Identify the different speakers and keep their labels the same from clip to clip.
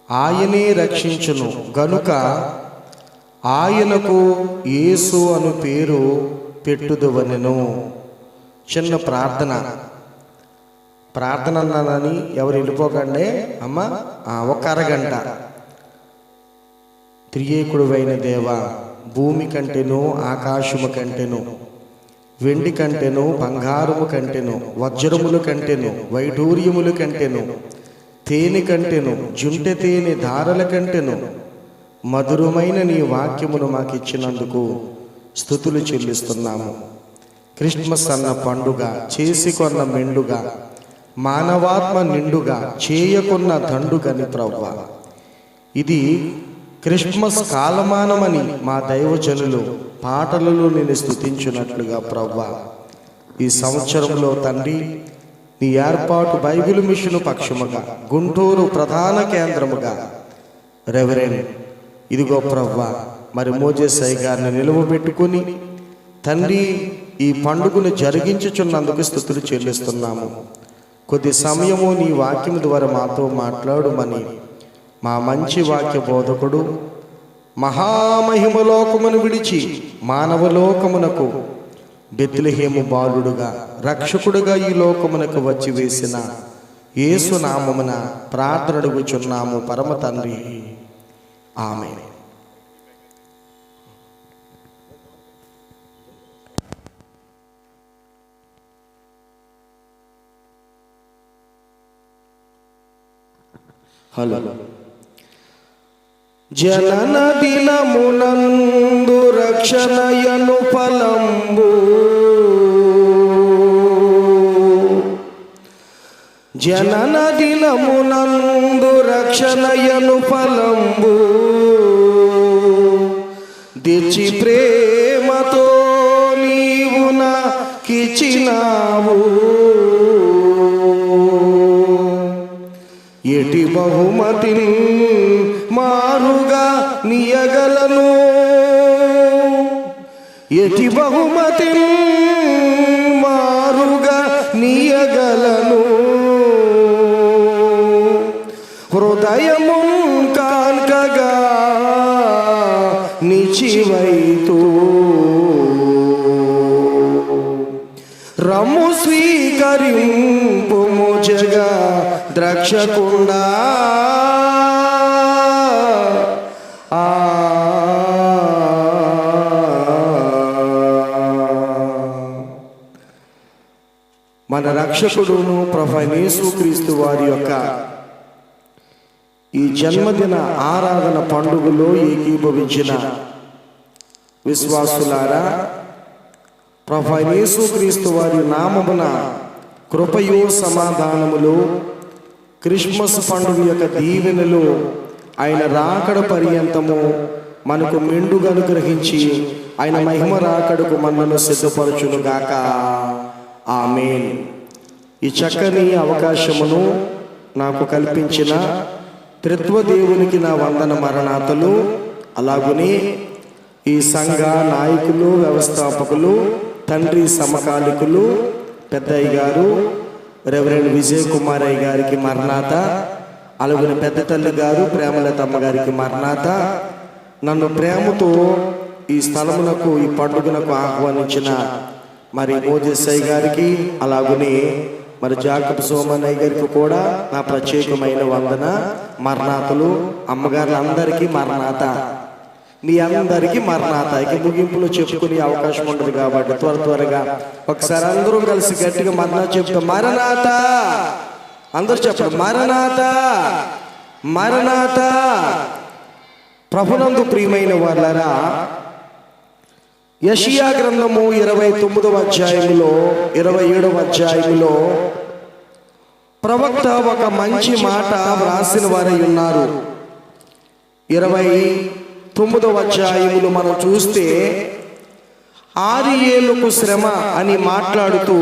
Speaker 1: ఆయనే రక్షించును గనుక ఆయనకు యేసు అను పేరు పెట్టుదువనెను. చిన్న ప్రార్థన అన్నానని ఎవరు వెళ్ళిపోకండి అమ్మ. ఒక అరగంట. త్రియేకుడువైన దేవ, భూమి కంటెను ఆకాశము కంటెను, వెండి కంటెను బంగారము కంటెను, వజ్రములు కంటెను వైఢూర్యములు కంటెను, తేనె కంటెను జుంటె తేనె ధారల కంటెను మధురమైన నీ వాక్యమును మాకిచ్చినందుకు స్తుతులు చెల్లిస్తున్నాము. క్రిస్మస్ అన్న పండుగ చేసుకొన్న మెండుగా, మానవాత్మ నిండుగా చేయకున్న దండుగని ప్రవ్వా, ఇది క్రిస్మస్ కాలమానమని మా దైవజనులు పాటలలో నేను స్తుతించినట్లుగా ప్రవ్వా, ఈ సంవత్సరంలో తండ్రి నీ ఏర్పాటు బైబిల్ మిషన్ పక్షముగా గుంటూరు ప్రధాన కేంద్రముగా రెవరెండ్ ఇదిగో ప్రవ్వా మరి మోజేసయ్య గారిని నిలువబెట్టుకుని తండ్రి ఈ పండుగను జరిగించుచున్నందుకు స్తుతులు చెల్లిస్తున్నాము. కొద్ది సమయము నీ వాక్యం ద్వారా మాతో మాట్లాడుమని మా మంచి వాక్య బోధకుడు మహామహిమలోకమును విడిచి మానవలోకమునకు బెత్లెహేము బాలుడుగా రక్షకుడుగా ఈ లోకమునకు వచ్చి వేసిన యేసు నామమున ప్రార్థన అడుగుచున్నాము పరమ తండ్రి, ఆమేన్. హలో. జనన దినమునందు రక్షణయను ఫలంబు, జనన దినమునందు రక్షణయను ఫలంబు తెచ్చి ప్రేమతో నీవు నాకిచ్చినావు. ఎటి బహుమతి మారుగా నీయగలను, ఎటి బహుమతి మారుగా నీయగలను. హృదయము కాల్కగా నిచివైతూ రమ్ము స్వీకరింపుము జగా ద్రాక్షకుండా. మన రక్షకుడును ప్రభువైన యేసుక్రీస్తు వారి యొక్క ఈ జన్మదిన ఆరాధన పండుగలో ఏకీభవించిన విశ్వాసులారా, ప్రభువైన యేసుక్రీస్తు వారి నామమున కృపయు సమాధానములు, క్రిస్మస్ పండుగ యొక్క దీవెనలు ఆయన రాకడ పర్యంతము మనకు మెండుగా అనుగ్రహించి ఆయన మహిమ రాకడకు మనను సిద్ధపరచును గాక. ఆమేన్. ఈ చక్కని అవకాశమును నాకు కల్పించిన త్రిత్వదేవునికి నా వందన మరణాతలు. అలాగునే ఈ సంఘ నాయకులు, వ్యవస్థాపకులు, తండ్రి సమకాలికులు, పెద్దయ్య గారు రెవరెండ్ విజయ్ కుమారయ్య గారికి మరణాత, అలాగే పెద్ద తల్లి గారు ప్రేమలతమ్మ గారికి మరణాత. నన్ను ప్రేమతో ఈ స్థలమునకు ఈ పండుగనకు ఆహ్వానించిన మరి మోజేసయ్య గారికి, అలాగనే మరి జాకబ్ సోమన్నయ్య గారికి కూడా నా ప్రత్యేకమైన వందన మరణాతలు. అమ్మగారులందరికీ మరణాత, మీ అందరికీ మరణాత. ఇక ముగింపులో చెప్పుకునే అవకాశం ఉండదు కాబట్టి త్వరగా ఒకసారి అందరూ కలిసి గట్టిగా మరణాత చెప్తాం. మరణాత అందరూ చెప్పండి, మరణాత మరణాత. ప్రభునందు ప్రియమైన వాళ్ళరా, యెషయా గ్రంథము 29వ అధ్యాయములో 27వ అధ్యాయములో ప్రవక్త ఒక మంచి మాట వ్రాసిన వారై ఉన్నారు. 29వ అధ్యాయములో మనం చూస్తే 6 ఏళ్లకు శ్రమ అని మాట్లాడుతూ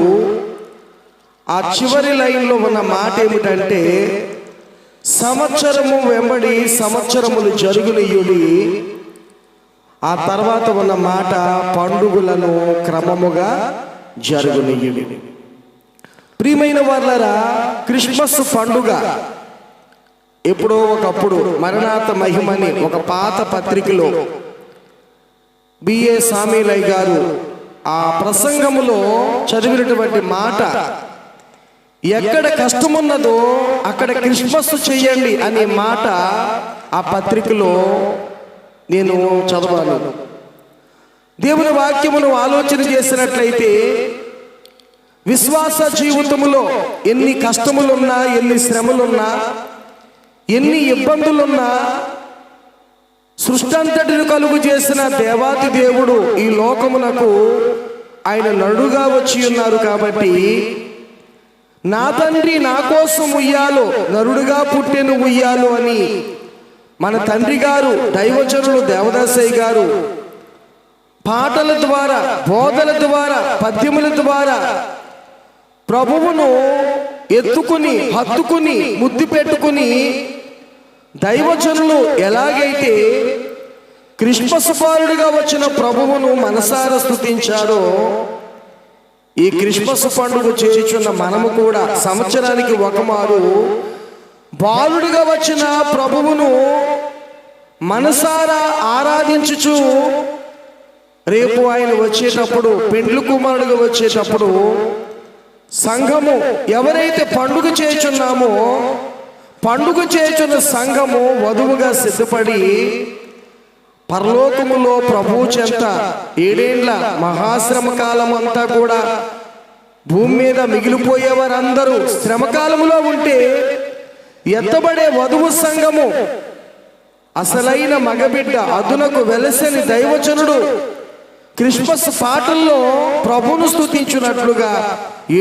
Speaker 1: ఆ చివరి లైన్లో ఉన్న మాట ఏమిటంటే, సంవత్సరము వెంబడి సంవత్సరములు జరుగునీయుడి. ఆ తర్వాత ఉన్న మాట, పండుగలను క్రమముగా జరుగునీయుడి. ప్రియమైన వాళ్ళరా, క్రిస్మస్ పండుగ ఎప్పుడో ఒకప్పుడు మరణాత మహిమని ఒక పాత పత్రికలో బిఏ సామీలయ్య గారు ఆ ప్రసంగములో చదివినటువంటి మాట, ఎక్కడ కష్టమున్నదో అక్కడ క్రిస్మస్ చెయ్యండి అనే మాట ఆ పత్రికలో నేను చదవాలి. దేవుని వాక్యమును ఆలోచన చేసినట్లయితే విశ్వాస జీవితములో ఎన్ని కష్టములున్నా, ఎన్ని శ్రమలున్నా, ఎన్ని ఇబ్బందులున్నా, సృష్టి కలుగు చేసిన దేవాది దేవుడు ఈ లోకమునకు ఆయన నడుగా వచ్చి ఉన్నారు. కాబట్టి నా తండ్రి నా కోసం ఉయ్యాలో, నరుడుగా పుట్టెను ఉయ్యాలో అని మన తండ్రి గారు దైవజనులు దేవదాసయ్య గారు పాటల ద్వారా, బోధల ద్వారా, పద్యముల ద్వారా ప్రభువును ఎత్తుకుని, హత్తుకుని, ముద్దు పెట్టుకుని దైవజనులు ఎలాగైతే క్రిస్మస్ బాలుడిగా వచ్చిన ప్రభువును మనసారా స్తుతించారో, ఈ క్రిస్మస్ పండుగ చేయుచున్న మనము కూడా సంవత్సరానికి ఒకమారు బాలుడిగా వచ్చిన ప్రభువును మనసారా ఆరాధించుచు, రేపు ఆయన వచ్చేటప్పుడు, పెండ్లి కుమారుడుగా వచ్చేటప్పుడు సంఘము ఎవరైతే పండుగ చేయుచున్నామో, పండుగ చేయుచున్న సంఘము వధువుగా సిద్ధపడి పరలోకములో ప్రభువు చెంత 7 ఏండ్ల మహాశ్రమ కాలం అంతా కూడా భూమి మీద మిగిలిపోయేవారందరూ శ్రమకాలములో ఉంటే, ఎత్తబడే వధువు సంఘము అసలైన మగబిడ్డ అదునకు వెలసని దైవజనుడు క్రిస్మస్ పాటల్లో ప్రభువును స్తుతించున్నట్లుగా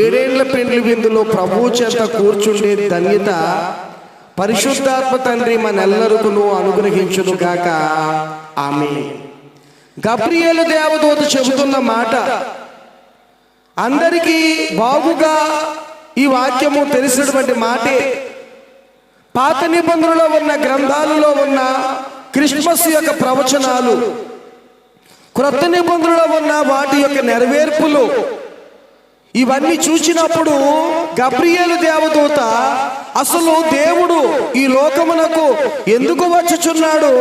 Speaker 1: 7 ఏండ్ల పెండ్లి విందులో ప్రభువు చెంత కూర్చుండే ధన్యత పరిశుద్ధాత్మ తండ్రి మనెల్లరికూ అనుగ్రహించును గాక. ఆమేన్. గబ్రియేలు దేవదూత చెబుతున్న మాట అందరికీ బాగుగా ఈ వాక్యము తెలిసినటువంటి మాటే. పాత నిబంధనలో ఉన్న గ్రంథాలలో ఉన్న క్రిస్మస్ యొక్క ప్రవచనాలు, క్రొత్త నిబంధనలో ఉన్న వాటి యొక్క నెరవేర్పులు, ఇవన్నీ చూసినప్పుడు గబ్రియేలు దేవదూత అసలు దేవుడు ఈ లోకమునకు ఎందుకు వచ్చుచున్నాడు,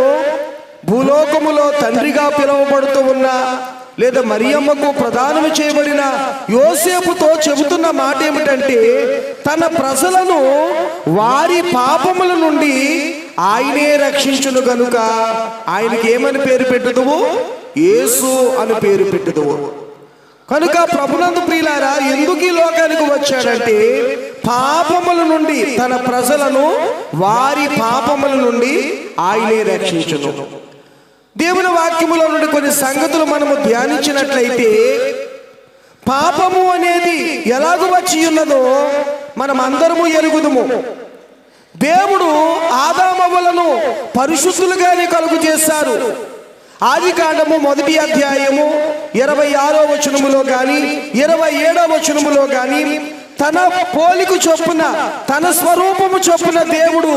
Speaker 1: భూలోకములో తండ్రిగా పిలువబడుతూ ఉన్న లేదా మరియమ్మకు ప్రదానము చేయబడిన యోసేపుతో చెబుతున్న మాట ఏమిటంటే, తన ప్రజలను వారి పాపముల నుండి ఆయనే రక్షించును గనుక ఆయనకి ఏమని పేరు పెట్టుదువు, యేసు అని పేరు పెట్టుదువు. కనుక ప్రభునందు ప్రియులారా, ఎందుకు ఈ లోకానికి వచ్చాడంటే పాపముల నుండి, తన ప్రజలను వారి పాపముల నుండి ఆయనే రక్షించును. దేవుని వాక్యములో నుండి కొన్ని సంగతులు మనము ధ్యానించినట్లయితే, పాపము అనేది ఎలాగూ వచ్చి ఉన్నదో మనం అందరము ఎరుగుదుము. దేవుడు ఆదామవ్వలను పరిశుద్ధులుగానే కలుగు చేశారు. ఆదికాండము 1వ అధ్యాయము 26వ వచనములో గాని 27వ వచనములో గాని తన పోలిక చొప్పున, తన స్వరూపము చొప్పున దేవుడు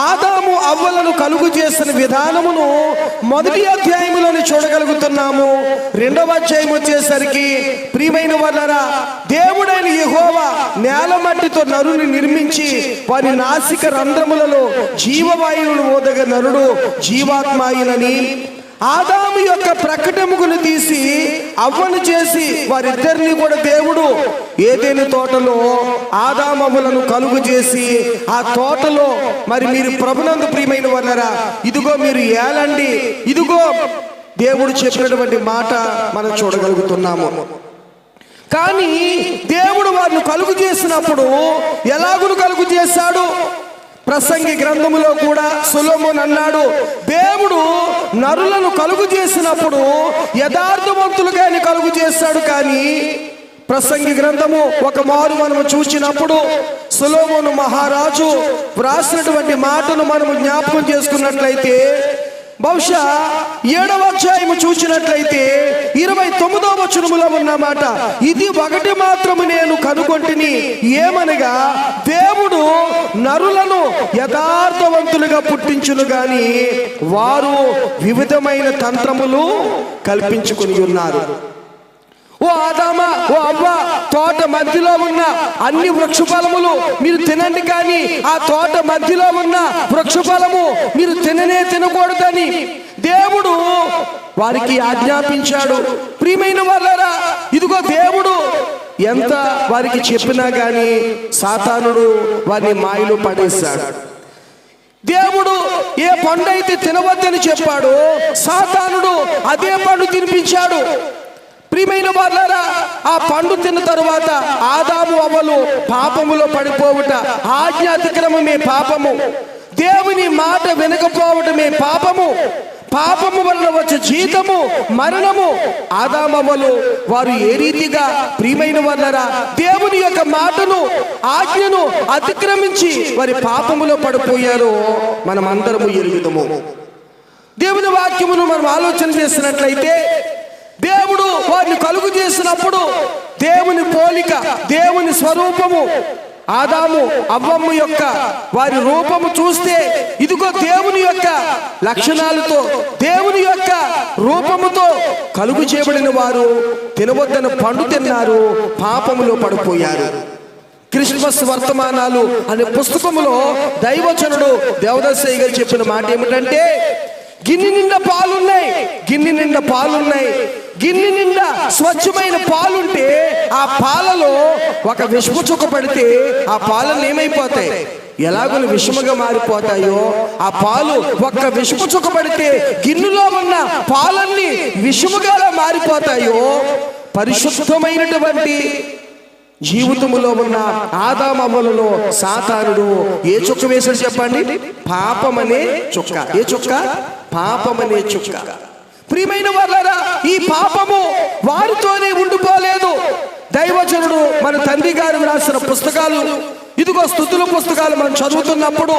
Speaker 1: ఆదాము అవ్వలను కలుగు చేసిన విధానమును 1వ అధ్యాయములోని చూడగలుగుతున్నాము. 2వ అధ్యాయం వచ్చేసరికి, ప్రియమైన వారలారా, దేవుడైన యెహోవా నేల మట్టితో నరుని నిర్మించి వారి నాసిక రంధ్రములలో జీవవాయువును ఓదగ నరుడు జీవాత్మాయునని, ఆదాము యొక్క ప్రకటమును తీసి అవ్వను చేసి వారిద్దరిని కూడా దేవుడు ఏదెను తోటలో ఆదామవ్వలను కలుగు చేసి, ఆ తోటలో మరి మీరు ప్రభునందు ప్రియమైన వారలారా, ఇదిగో మీరు ఏలండి, ఇదిగో దేవుడు చెప్పినటువంటి మాట మనం చూడగలుగుతున్నాము. కానీ దేవుడు వారిని కలుగు చేసినప్పుడు ఎలాగును కలుగు చేశాడు? ప్రసంగి గ్రంథములో కూడా సొలొమోను అన్నాడు, దేవుడు నరులను కలుగు చేసినప్పుడు యథార్థవంతులుగా ఆయన కలుగు చేశాడు. కానీ ప్రసంగి గ్రంథము ఒక మారు మనము చూసినప్పుడు సొలొమోను మహారాజు వ్రాసినటువంటి మాటను మనము జ్ఞాపకం చేసుకున్నట్లయితే, బహుశా 7వ అధ్యాయము చూసినట్లయితే 29వ వచనములో ఉన్నమాట, ఇది ఒకటి మాత్రము నేను కనుగొంటిని, ఏమనగా దేవుడు నరులను యథార్థవంతులుగా పుట్టించును గాని వారు వివిధమైన తంత్రములు కల్పించుకుని ఉన్నారు. ఓ ఆదామా, ఓ అవ్వ, తోట మధ్యలో ఉన్న అన్ని వృక్ష ఫలములు మీరు తినండి, కానీ ఆ తోట మధ్యలో ఉన్న వృక్ష ఫలము మీరు తినకూడదని దేవుడు వారికి ఆజ్ఞాపించాడు. ప్రియమైన వాళ్ళారా, ఇదిగో దేవుడు ఎంత వారికి చెప్పినా గాని సాతానుడు వారిని మాయలో పడేశాడు. దేవుడు ఏ పండు అయితే తినవద్దని చెప్పాడు, సాతానుడు అదే పండు తినిపించాడు. ప్రియమైన వాళ్ళారా, ఆ పండు తిన్న తరువాత ఆదాము అవ్వలు పాపములో పడిపోవుట, ఆజ్ఞాతిక్రమమే పాపము, దేవుని మాట వినకపోవటమే పాపము, పాపము వలన వచ్చే జీతము మరణము. ఆదామవ్వలు వారు ఏ రీతిగా ప్రియమైన వాళ్ళారా దేవుని యొక్క మాటను, ఆజ్ఞను అతిక్రమించి వారి పాపములో పడిపోయారో మనం అందరము ఎరుగుదము. దేవుని వాక్యమును మనం ఆలోచన చేసినట్లయితే, దేవుడు వారిని కలుగు చేసినప్పుడు దేవుని పోలిక, దేవుని స్వరూపము, ఆదాము అవ్వమ్మ యొక్క వారి రూపము చూస్తే ఇదిగో దేవుని యొక్క లక్షణాలతో, దేవుని యొక్క రూపముతో కలుగు చేయబడిన వారు తినవద్దన పండు తిన్నారు, పాపములో పడిపోయారు. క్రిస్మస్ వర్తమానాలు అనే పుస్తకములో దైవజనుడు దేవదాసయ్య గారు చెప్పిన మాట ఏమిటంటే, గిన్నె నిండా పాలున్నాయి, గిన్నె నిండా పాలున్నాయి, గిన్నె నిండా స్వచ్ఛమైన పాలుంటే ఆ పాలలో ఒక విషపు చుక్క పడితే ఆ పాలలు ఏమైపోతాయి? ఎలాగో విషముగా మారిపోతాయో, ఆ పాలు ఒక్క విషపు చుక్క పడితే గిన్నెలో ఉన్న పాలన్నీ విషముగా మారిపోతాయో, పరిశుద్ధమైనటువంటి జీవితములో ఉన్న ఆదామవ్వలలో సాతానుడు ఏ చుక్క వేశాడు చెప్పండి? పాపమనే చుక్క. ఏ చుక్క? పాపమనే చుక్క. ప్రియమైన వాళ్ళారా, ఈ పాపము వారితోనే ఉండిపోలేదు. దైవజనుడు మన తండ్రి గారు రాసిన పుస్తకాలు, ఇదిగో స్తుతుల పుస్తకాలు మనం చదువుతున్నప్పుడు